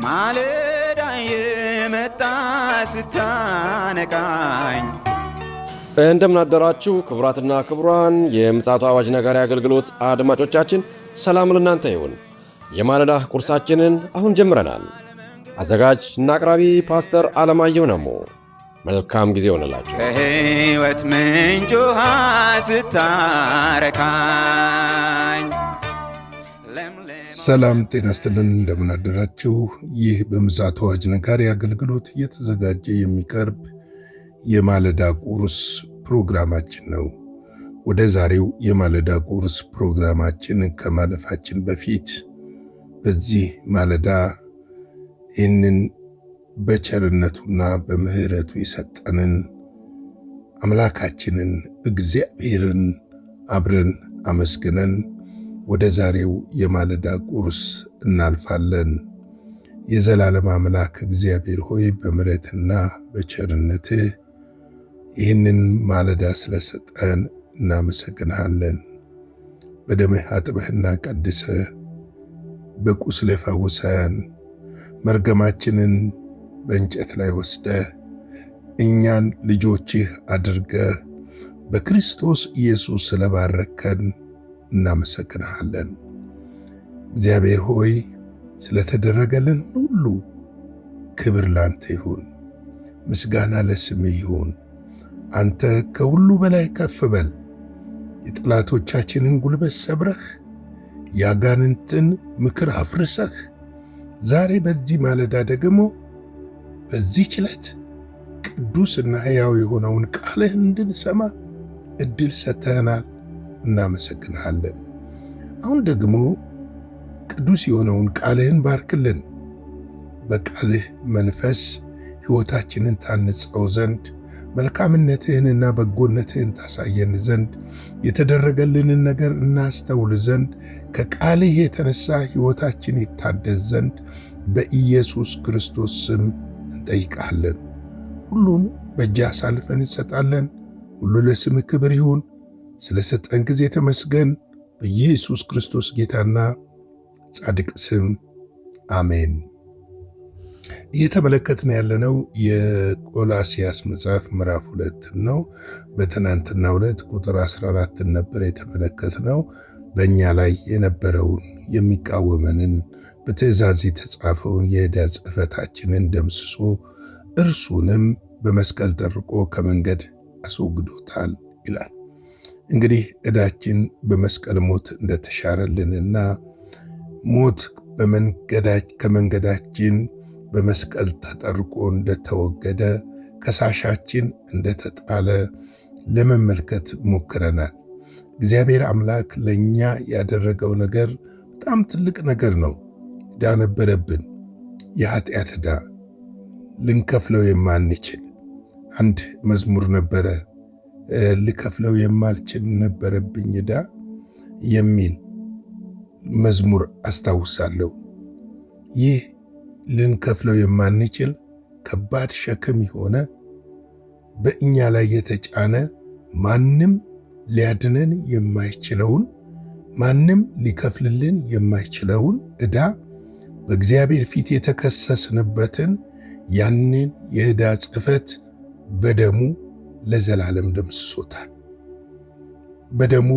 ማለዳ የመጣ ስታነቃኝ። እንደምን አደራችሁ ክቡራትና ክቡራን የምፅዓቱ አዋጅ ነጋሪ አገልግሎት አድማጮቻችን፣ ሰላም ለእናንተ ይሁን። የማለዳ ቁርሳችንን አሁን ጀምረናል። አዘጋጅ እና አቅራቢ ፓስተር አለማየሁ ነሞ። መልካም ጊዜ ሆነላችሁ። ከሕይወት ምንጭ ውሃ ስታረካኝ። ሰላም ጤና ይስጥልን፣ እንደምን አደራችሁ። ይህ በምፅዓቱ አዋጅ ነጋሪ አገልግሎት እየተዘጋጀ የሚቀርብ የማለዳ ቁርስ ፕሮግራማችን ነው። ወደ ዛሬው የማለዳ ቁርስ ፕሮግራማችን ከማለፋችን በፊት በዚህ ማለዳ ይህንን በቸርነቱና በምሕረቱ የሰጠንን አምላካችንን እግዚአብሔርን አብረን አመስግነን ወደ ዛሬው የማለዳ ቁርስ እናልፋለን። የዘላለም አምላክ እግዚአብሔር ሆይ በምሕረትና በቸርነትህ ይህንን ማለዳ ስለሰጠን እናመሰግንሃለን። በደምህ አጥበህና ቀድሰህ በቁስልህ ፈውሰን መርገማችንን በእንጨት ላይ ወስደህ እኛን ልጆችህ አድርገህ በክርስቶስ ኢየሱስ ስለባረከን እናመሰግንሃለን። እግዚአብሔር ሆይ ስለተደረገልን ሁሉ ክብር ላንተ ይሁን፣ ምስጋና ለስምህ ይሁን። አንተ ከሁሉ በላይ ከፍ በል። የጠላቶቻችንን ጉልበት ሰብረህ ያጋንንትን ምክር አፍርሰህ ዛሬ በዚህ ማለዳ ደግሞ በዚህ ዕለት ቅዱስና ሕያው የሆነውን ቃልህ እንድንሰማ እድል ሰጥተናል። እናመሰግንሃለን። አሁን ደግሞ ቅዱስ የሆነውን ቃልህን ባርክልን። በቃልህ መንፈስ ሕይወታችንን ታንጸው ዘንድ መልካምነትህንና በጎነትህን ታሳየን ዘንድ የተደረገልንን ነገር እናስተውል ዘንድ ከቃልህ የተነሳ ሕይወታችን ይታደስ ዘንድ በኢየሱስ ክርስቶስ ስም እንጠይቃለን። ሁሉን በእጅህ አሳልፈን እንሰጣለን። ሁሉ ለስምህ ክብር ይሁን። ስለ ሰጠን ጊዜ ተመስገን። በኢየሱስ ክርስቶስ ጌታና ጻድቅ ስም አሜን። እየተመለከትን ያለነው የቆላስይስ መጽሐፍ ምዕራፍ 2 ነው። በትናንትናው ዕለት ቁጥር 14 ነበር የተመለከትነው። በእኛ ላይ የነበረውን የሚቃወመንን በትእዛዝ የተጻፈውን የዕዳ ጽሕፈታችንን ደምስሶ እርሱንም በመስቀል ጠርቆ ከመንገድ አስወግዶታል ይላል። እንግዲህ ዕዳችን በመስቀል ሞት እንደተሻረልንና ሞት ከመንገዳችን በመስቀል ተጠርቆ እንደተወገደ ከሳሻችን እንደተጣለ ለመመልከት ሞክረናል። እግዚአብሔር አምላክ ለእኛ ያደረገው ነገር በጣም ትልቅ ነገር ነው። ዕዳ ነበረብን፣ የኃጢአት ዕዳ ልንከፍለው የማንችል። አንድ መዝሙር ነበረ፣ ልከፍለው የማልችል ነበረብኝ ዕዳ የሚል መዝሙር አስታውሳለሁ። ይህ ልንከፍለው የማንችል ከባድ ሸክም የሆነ በእኛ ላይ የተጫነ ማንም ሊያድነን የማይችለውን ማንም ሊከፍልልን የማይችለውን ዕዳ በእግዚአብሔር ፊት የተከሰስንበትን ያንን የዕዳ ጽሕፈት በደሙ ለዘላለም ደምስሶታል። በደሙ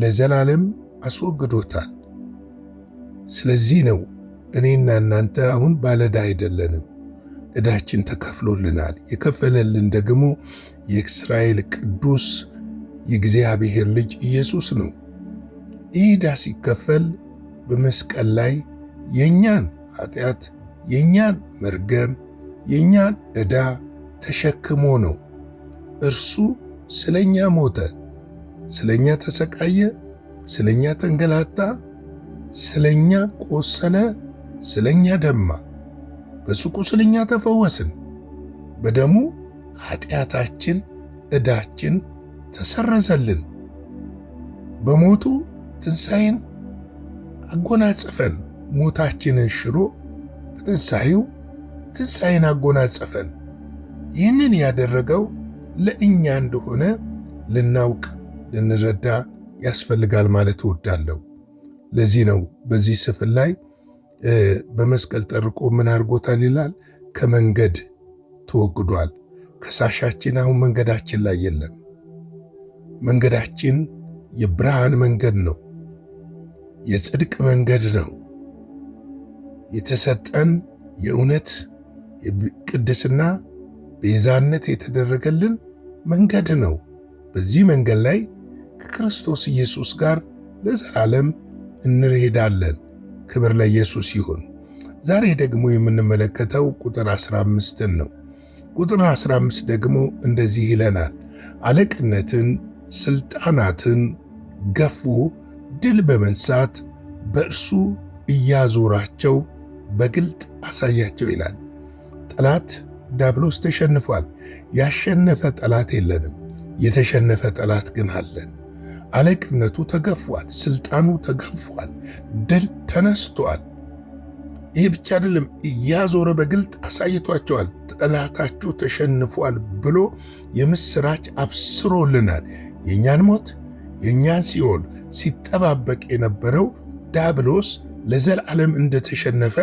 ለዘላለም አስወግዶታል። ስለዚህ ነው እኔና እናንተ አሁን ባለዕዳ አይደለንም። ዕዳችን ተከፍሎልናል። የከፈለልን ደግሞ የእስራኤል ቅዱስ የእግዚአብሔር ልጅ ኢየሱስ ነው። ይህ ዕዳ ሲከፈል በመስቀል ላይ የእኛን ኃጢአት፣ የእኛን መርገም፣ የእኛን ዕዳ ተሸክሞ ነው። እርሱ ስለኛ ሞተ፣ ስለኛ ተሰቃየ፣ ስለኛ ተንገላታ፣ ስለኛ ቆሰለ፣ ስለኛ ደማ። በሱ ቁስል ተፈወስን። በደሙ ኃጢአታችን፣ ዕዳችን ተሰረዘልን። በሞቱ ትንሣኤን አጎናጸፈን። ሞታችንን ሽሮ በትንሣኤው ትንሣኤን አጎናጸፈን። ይህንን ያደረገው ለእኛ እንደሆነ ልናውቅ ልንረዳ ያስፈልጋል ማለት እወዳለሁ። ለዚህ ነው በዚህ ስፍር ላይ በመስቀል ጠርቆ ምን አድርጎታል ይላል? ከመንገድ ተወግዷል። ከሳሻችን አሁን መንገዳችን ላይ የለም። መንገዳችን የብርሃን መንገድ ነው፣ የጽድቅ መንገድ ነው። የተሰጠን የእውነት ቅድስና ቤዛነት የተደረገልን መንገድ ነው። በዚህ መንገድ ላይ ከክርስቶስ ኢየሱስ ጋር ለዘላለም እንሄዳለን። ክብር ለኢየሱስ ይሁን። ዛሬ ደግሞ የምንመለከተው ቁጥር 15ን ነው። ቁጥር 15 ደግሞ እንደዚህ ይለናል፣ አለቅነትን፣ ስልጣናትን ገፉ፣ ድል በመንሳት በእርሱ እያዞራቸው በግልጥ አሳያቸው ይላል። ጠላት ዲያብሎስ ተሸንፏል። ያሸነፈ ጠላት የለንም። የተሸነፈ ጠላት ግን አለን። አለቅነቱ ተገፏል፣ ስልጣኑ ተገፏል፣ ድል ተነስቷል። ይህ ብቻ አይደለም፣ እያዞረ በግልጥ አሳይቷቸዋል። ጠላታችሁ ተሸንፏል ብሎ የምስራች አብስሮልናል። የእኛን ሞት የእኛን ሲኦል ሲጠባበቅ የነበረው ዲያብሎስ ለዘላለም እንደተሸነፈ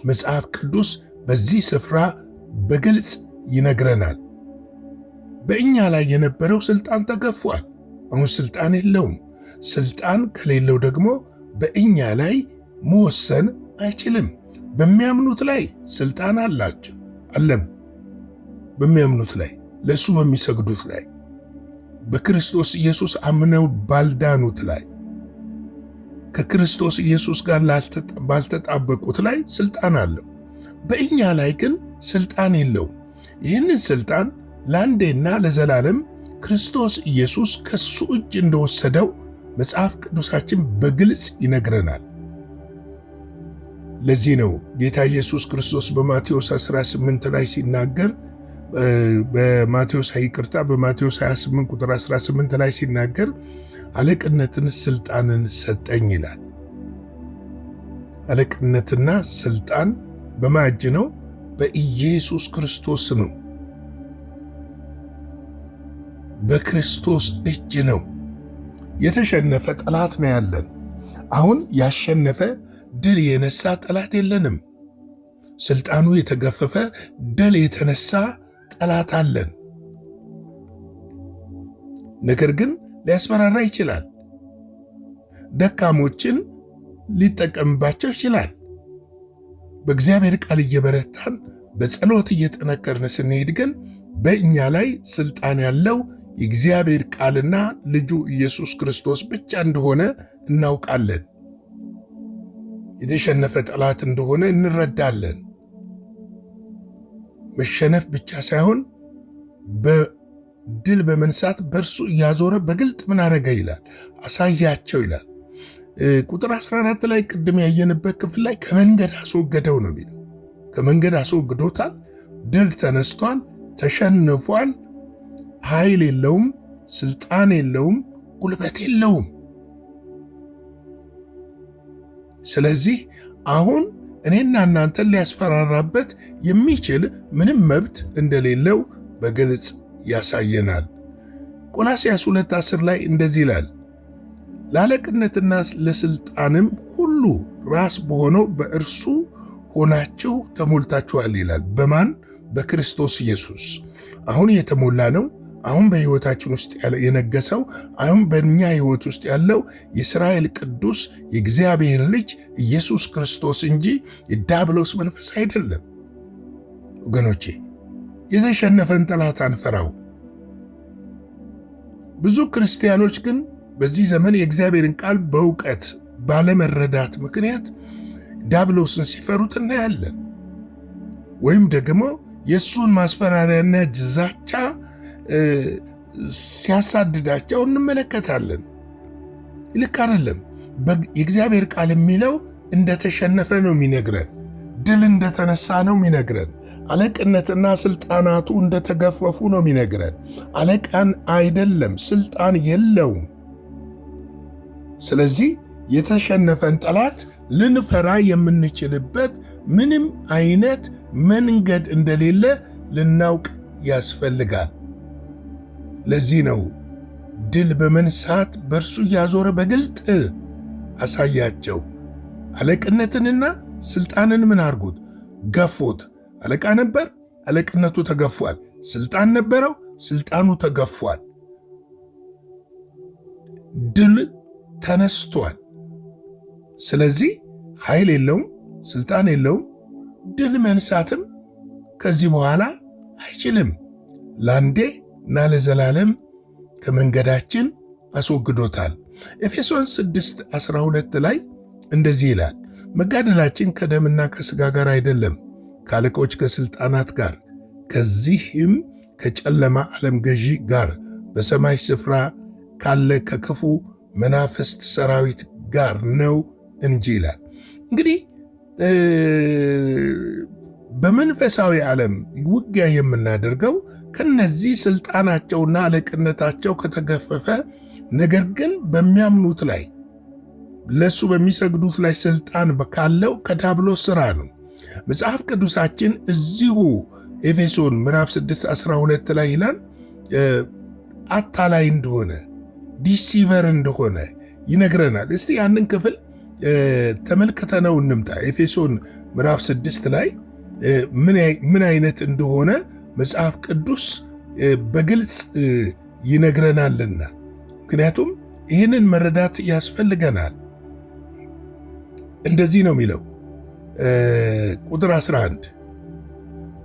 መጽሐፍ ቅዱስ በዚህ ስፍራ በግልጽ ይነግረናል። በእኛ ላይ የነበረው ስልጣን ተገፏል። አሁን ስልጣን የለውም። ስልጣን ከሌለው ደግሞ በእኛ ላይ መወሰን አይችልም። በሚያምኑት ላይ ስልጣን አላቸው አለም። በሚያምኑት ላይ፣ ለእሱ በሚሰግዱት ላይ፣ በክርስቶስ ኢየሱስ አምነው ባልዳኑት ላይ፣ ከክርስቶስ ኢየሱስ ጋር ባልተጣበቁት ላይ ስልጣን አለው። በእኛ ላይ ግን ስልጣን የለውም። ይህንን ስልጣን ለአንዴና ለዘላለም ክርስቶስ ኢየሱስ ከሱ እጅ እንደወሰደው መጽሐፍ ቅዱሳችን በግልጽ ይነግረናል። ለዚህ ነው ጌታ ኢየሱስ ክርስቶስ በማቴዎስ 18 ላይ ሲናገር በማቴዎስ 28 ቁጥር 18 ላይ ሲናገር አለቅነትን ስልጣንን ሰጠኝ ይላል። አለቅነትና ስልጣን በማን እጅ ነው? በኢየሱስ ክርስቶስ ነው። በክርስቶስ እጅ ነው። የተሸነፈ ጠላት ነው ያለን። አሁን ያሸነፈ ድል የነሳ ጠላት የለንም። ስልጣኑ የተገፈፈ ድል የተነሳ ጠላት አለን። ነገር ግን ሊያስፈራራ ይችላል። ደካሞችን ሊጠቀምባቸው ይችላል። በእግዚአብሔር ቃል እየበረታን በጸሎት እየጠነከርን ስንሄድ ግን በእኛ ላይ ስልጣን ያለው የእግዚአብሔር ቃልና ልጁ ኢየሱስ ክርስቶስ ብቻ እንደሆነ እናውቃለን። የተሸነፈ ጠላት እንደሆነ እንረዳለን። መሸነፍ ብቻ ሳይሆን በድል በመንሳት በእርሱ እያዞረ በግልጥ ምን አረገ ይላል? አሳያቸው ይላል። ቁጥር 14 ላይ ቅድም ያየንበት ክፍል ላይ ከመንገድ አስወገደው ነው የሚለው። ከመንገድ አስወግዶታል። ድል ተነስቷል። ተሸንፏል። ኃይል የለውም፣ ስልጣን የለውም፣ ጉልበት የለውም። ስለዚህ አሁን እኔና እናንተን ሊያስፈራራበት የሚችል ምንም መብት እንደሌለው በግልጽ ያሳየናል። ቆላስይስ 2:10 ላይ እንደዚህ ይላል፣ ለአለቅነትና ለስልጣንም ሁሉ ራስ በሆነው በእርሱ ሆናችሁ ተሞልታችኋል ይላል። በማን? በክርስቶስ ኢየሱስ። አሁን የተሞላ ነው። አሁን በሕይወታችን ውስጥ የነገሰው፣ አሁን በእኛ ሕይወት ውስጥ ያለው የእስራኤል ቅዱስ የእግዚአብሔር ልጅ ኢየሱስ ክርስቶስ እንጂ የዲያብሎስ መንፈስ አይደለም። ወገኖቼ፣ የተሸነፈን ጠላት አንፈራው። ብዙ ክርስቲያኖች ግን በዚህ ዘመን የእግዚአብሔርን ቃል በእውቀት ባለመረዳት ምክንያት ዲያብሎስን ሲፈሩት እናያለን። ወይም ደግሞ የእሱን ማስፈራሪያና ዛቻ ሲያሳድዳቸው እንመለከታለን። ልክ አይደለም። የእግዚአብሔር ቃል የሚለው እንደተሸነፈ ነው የሚነግረን። ድል እንደተነሳ ነው የሚነግረን። አለቅነትና ስልጣናቱ እንደተገፈፉ ነው የሚነግረን። አለቃን አይደለም፣ ስልጣን የለውም። ስለዚህ የተሸነፈን ጠላት ልንፈራ የምንችልበት ምንም አይነት መንገድ እንደሌለ ልናውቅ ያስፈልጋል። ለዚህ ነው ድል በመንሳት በእርሱ እያዞረ በግልጥ አሳያቸው። አለቅነትንና ስልጣንን ምን አድርጉት? ገፎት። አለቃ ነበር፣ አለቅነቱ ተገፏል። ስልጣን ነበረው፣ ስልጣኑ ተገፏል። ድል ተነስቷል። ስለዚህ ኃይል የለውም፣ ስልጣን የለውም። ድል መንሳትም ከዚህ በኋላ አይችልም። ለአንዴ እና ለዘላለም ከመንገዳችን አስወግዶታል። ኤፌሶን 6:12 ላይ እንደዚህ ይላል፣ መጋደላችን ከደምና ከሥጋ ጋር አይደለም፣ ከአለቆች ከሥልጣናት ጋር፣ ከዚህም ከጨለማ ዓለም ገዢ ጋር፣ በሰማይ ስፍራ ካለ ከክፉ መናፍስት ሰራዊት ጋር ነው እንጂ ይላል። እንግዲህ በመንፈሳዊ ዓለም ውጊያ የምናደርገው ከነዚህ ስልጣናቸውና አለቅነታቸው ከተገፈፈ ነገር ግን በሚያምኑት ላይ ለሱ በሚሰግዱት ላይ ስልጣን ካለው ከዲያብሎስ ሥራ ነው። መጽሐፍ ቅዱሳችን እዚሁ ኤፌሶን ምዕራፍ 6:12 ላይ ይላል አታላይ እንደሆነ ዲሲቨር እንደሆነ ይነግረናል። እስቲ ያንን ክፍል ተመልክተነው እንምጣ። ኤፌሶን ምዕራፍ 6 ላይ ምን አይነት እንደሆነ መጽሐፍ ቅዱስ በግልጽ ይነግረናልና፣ ምክንያቱም ይህንን መረዳት ያስፈልገናል። እንደዚህ ነው የሚለው ቁጥር 11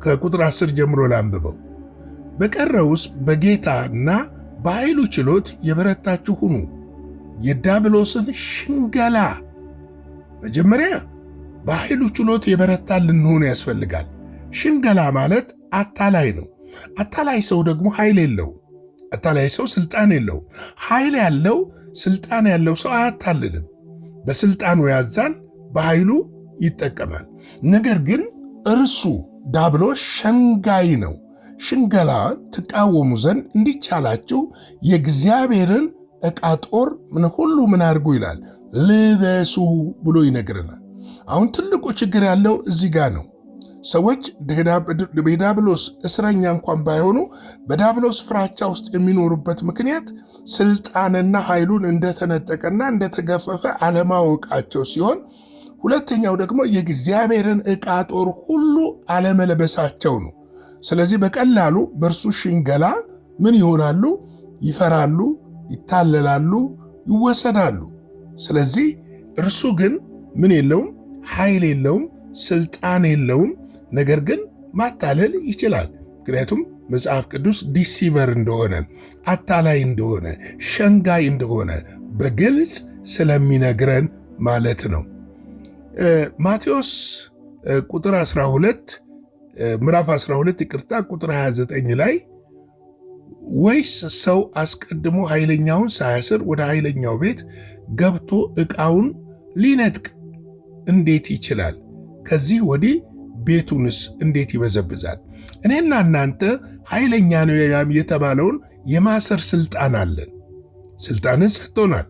ከቁጥር 10 ጀምሮ ላንብበው። በቀረውስ በጌታና በኃይሉ ችሎት የበረታችሁ ሁኑ፣ የዲያብሎስን ሽንገላ መጀመሪያ በኃይሉ ችሎት የበረታ ልንሆን ያስፈልጋል። ሽንገላ ማለት አታላይ ነው። አታላይ ሰው ደግሞ ኃይል የለው። አታላይ ሰው ስልጣን የለው። ኃይል ያለው ስልጣን ያለው ሰው አያታልልም። በስልጣኑ ያዛል፣ በኃይሉ ይጠቀማል። ነገር ግን እርሱ ዲያብሎስ ሸንጋይ ነው። ሽንገላን ትቃወሙ ዘንድ እንዲቻላችሁ የእግዚአብሔርን ዕቃ ጦር ሁሉ ምን አድርጉ ይላል? ልበሱ ብሎ ይነግረናል። አሁን ትልቁ ችግር ያለው እዚህ ጋር ነው። ሰዎች በዲያብሎስ እስረኛ እንኳን ባይሆኑ በዲያብሎስ ፍራቻ ውስጥ የሚኖሩበት ምክንያት ስልጣንና ኃይሉን እንደተነጠቀና እንደተገፈፈ አለማወቃቸው ሲሆን፣ ሁለተኛው ደግሞ የእግዚአብሔርን ዕቃ ጦር ሁሉ አለመለበሳቸው ነው። ስለዚህ በቀላሉ በእርሱ ሽንገላ ምን ይሆናሉ? ይፈራሉ፣ ይታለላሉ፣ ይወሰዳሉ። ስለዚህ እርሱ ግን ምን የለውም? ኃይል የለውም፣ ስልጣን የለውም። ነገር ግን ማታለል ይችላል። ምክንያቱም መጽሐፍ ቅዱስ ዲሲቨር እንደሆነ፣ አታላይ እንደሆነ፣ ሸንጋይ እንደሆነ በግልጽ ስለሚነግረን ማለት ነው። ማቴዎስ ቁጥር 12 ምዕራፍ 12 ይቅርታ ቁጥር 29 ላይ ወይስ ሰው አስቀድሞ ኃይለኛውን ሳያስር ወደ ኃይለኛው ቤት ገብቶ ዕቃውን ሊነጥቅ እንዴት ይችላል? ከዚህ ወዲህ ቤቱንስ እንዴት ይበዘብዛል? እኔና እናንተ ኃይለኛ ነው የተባለውን የማሰር ስልጣን አለን። ስልጣንን ሰጥቶናል።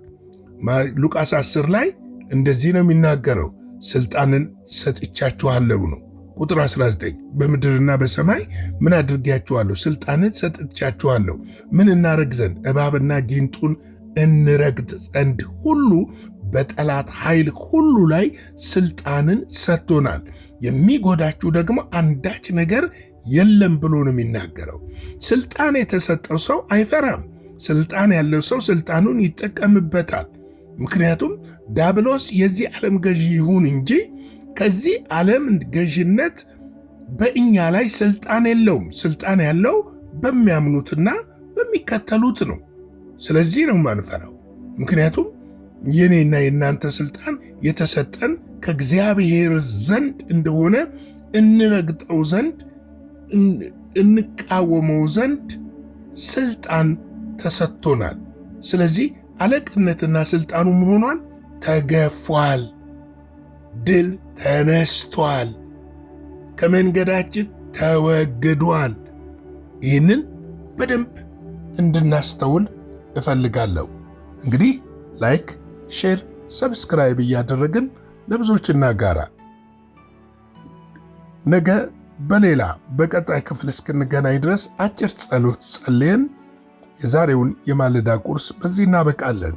ሉቃስ 10 ላይ እንደዚህ ነው የሚናገረው፣ ስልጣንን ሰጥቻችኋለሁ ነው። ቁጥር 19 በምድርና በሰማይ ምን አድርጌያችኋለሁ? ስልጣንን ሰጥቻችኋለሁ። ምን እናረግ ዘንድ? እባብና ጊንጡን እንረግጥ ዘንድ ሁሉ በጠላት ኃይል ሁሉ ላይ ስልጣንን ሰጥቶናል። የሚጎዳችሁ ደግሞ አንዳች ነገር የለም ብሎ ነው የሚናገረው። ስልጣን የተሰጠው ሰው አይፈራም። ስልጣን ያለው ሰው ስልጣኑን ይጠቀምበታል። ምክንያቱም ዲያብሎስ የዚህ ዓለም ገዢ ይሁን እንጂ ከዚህ ዓለም ገዥነት በእኛ ላይ ስልጣን የለውም። ስልጣን ያለው በሚያምኑትና በሚከተሉት ነው። ስለዚህ ነው ማንፈራው። ምክንያቱም የኔና የእናንተ ስልጣን የተሰጠን ከእግዚአብሔር ዘንድ እንደሆነ እንረግጠው ዘንድ እንቃወመው ዘንድ ስልጣን ተሰጥቶናል። ስለዚህ አለቅነትና ስልጣኑ ምን ሆኗል? ተገፏል። ድል ተነስቷል። ከመንገዳችን ተወግዷል። ይህንን በደንብ እንድናስተውል እፈልጋለሁ። እንግዲህ ላይክ፣ ሼር፣ ሰብስክራይብ እያደረግን ለብዙዎች እናጋራ። ነገ በሌላ በቀጣይ ክፍል እስክንገናኝ ድረስ አጭር ጸሎት ጸልየን የዛሬውን የማለዳ ቁርስ በዚህ እናበቃለን።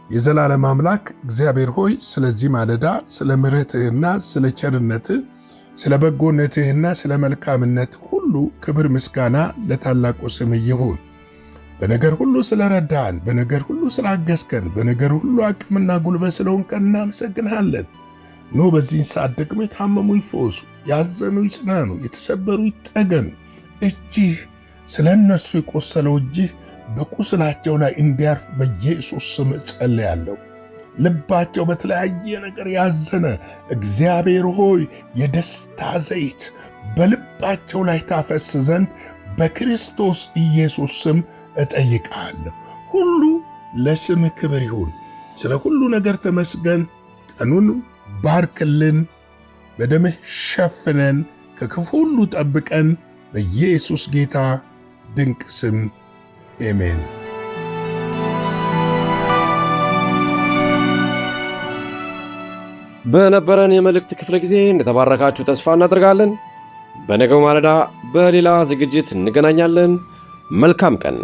የዘላለም አምላክ እግዚአብሔር ሆይ ስለዚህ ማለዳ ስለ ምሕረትህና ስለ ቸርነትህ ስለ በጎነትህና ስለ መልካምነት ሁሉ ክብር ምስጋና ለታላቁ ስምህ ይሁን። በነገር ሁሉ ስለረዳን፣ በነገር ሁሉ ስላገዝከን፣ በነገር ሁሉ አቅምና ጉልበት ስለሆንከን እናመሰግንሃለን። ኖ በዚህን ሰዓት ደግሞ የታመሙ ይፈወሱ፣ ያዘኑ ይጽናኑ፣ የተሰበሩ ይጠገኑ። እጅህ ስለ እነሱ የቆሰለው እጅህ በቁስላቸው ላይ እንዲያርፍ በኢየሱስ ስም ጸልያለሁ። ልባቸው በተለያየ ነገር ያዘነ እግዚአብሔር ሆይ የደስታ ዘይት በልባቸው ላይ ታፈስ ዘንድ በክርስቶስ ኢየሱስ ስም እጠይቃለሁ። ሁሉ ለስም ክብር ይሁን። ስለ ሁሉ ነገር ተመስገን። ቀኑን ባርክልን፣ በደምህ ሸፍነን፣ ከክፉ ሁሉ ጠብቀን። በኢየሱስ ጌታ ድንቅ ስም አሜን። በነበረን የመልእክት ክፍለ ጊዜ እንደተባረካችሁ ተስፋ እናደርጋለን። በነገው ማለዳ በሌላ ዝግጅት እንገናኛለን። መልካም ቀን።